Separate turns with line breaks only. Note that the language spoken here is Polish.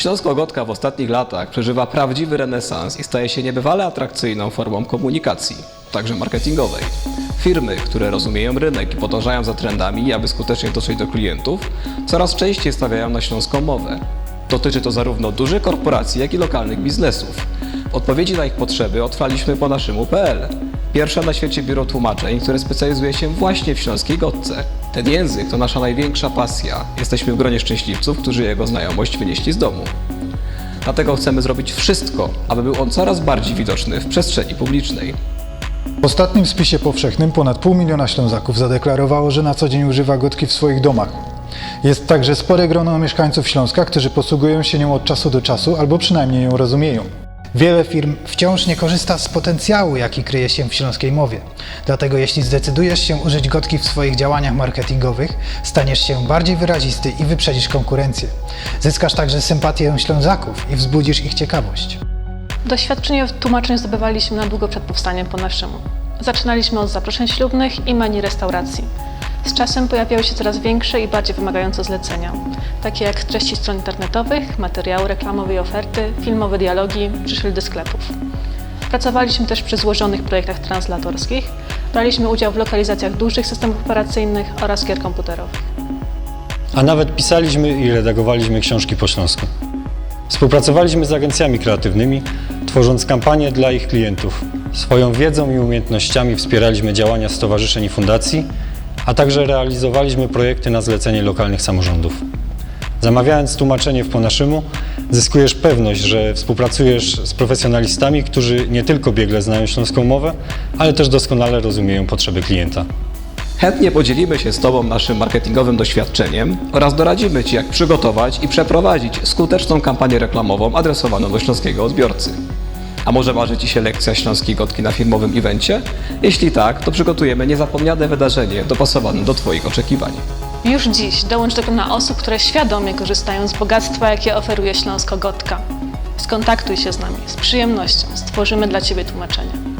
Śląsko-Gotka w ostatnich latach przeżywa prawdziwy renesans i staje się niebywale atrakcyjną formą komunikacji, także marketingowej. Firmy, które rozumieją rynek i podążają za trendami, aby skutecznie dotrzeć do klientów, coraz częściej stawiają na śląską mowę. Dotyczy to zarówno dużych korporacji, jak i lokalnych biznesów. W odpowiedzi na ich potrzeby otwarliśmy po naszemu.pl. Pierwsze na świecie biuro tłumaczeń, które specjalizuje się właśnie w śląskiej gotce. Ten język to nasza największa pasja. Jesteśmy w gronie szczęśliwców, którzy jego znajomość wynieśli z domu. Dlatego chcemy zrobić wszystko, aby był on coraz bardziej widoczny w przestrzeni publicznej.
W ostatnim spisie powszechnym ponad 500 000 Ślązaków zadeklarowało, że na co dzień używa gotki w swoich domach. Jest także spore grono mieszkańców Śląska, którzy posługują się nią od czasu do czasu albo przynajmniej ją rozumieją. Wiele firm wciąż nie korzysta z potencjału, jaki kryje się w śląskiej mowie. Dlatego jeśli zdecydujesz się użyć gotki w swoich działaniach marketingowych, staniesz się bardziej wyrazisty i wyprzedzisz konkurencję. Zyskasz także sympatię Ślązaków i wzbudzisz ich ciekawość.
Doświadczenie w tłumaczeniu zdobywaliśmy na długo przed powstaniem po naszemu. Zaczynaliśmy od zaproszeń ślubnych i menu restauracji. Z czasem pojawiały się coraz większe i bardziej wymagające zlecenia, takie jak treści stron internetowych, materiały reklamowe i oferty, filmowe dialogi czy szyldy sklepów. Pracowaliśmy też przy złożonych projektach translatorskich, braliśmy udział w lokalizacjach dużych systemów operacyjnych oraz gier komputerowych.
A nawet pisaliśmy i redagowaliśmy książki po śląsku. Współpracowaliśmy z agencjami kreatywnymi, tworząc kampanie dla ich klientów. Swoją wiedzą i umiejętnościami wspieraliśmy działania stowarzyszeń i fundacji, a także realizowaliśmy projekty na zlecenie lokalnych samorządów. Zamawiając tłumaczenie w po naszemu, zyskujesz pewność, że współpracujesz z profesjonalistami, którzy nie tylko biegle znają śląską mowę, ale też doskonale rozumieją potrzeby klienta.
Chętnie podzielimy się z Tobą naszym marketingowym doświadczeniem oraz doradzimy Ci, jak przygotować i przeprowadzić skuteczną kampanię reklamową adresowaną do śląskiego odbiorcy. A może marzy Ci się lekcja śląskiej gotki na firmowym evencie? Jeśli tak, to przygotujemy niezapomniane wydarzenie dopasowane do Twoich oczekiwań.
Już dziś dołącz do grona osób, które świadomie korzystają z bogactwa, jakie oferuje Śląsko-Gotka. Skontaktuj się z nami, z przyjemnością stworzymy dla Ciebie tłumaczenie.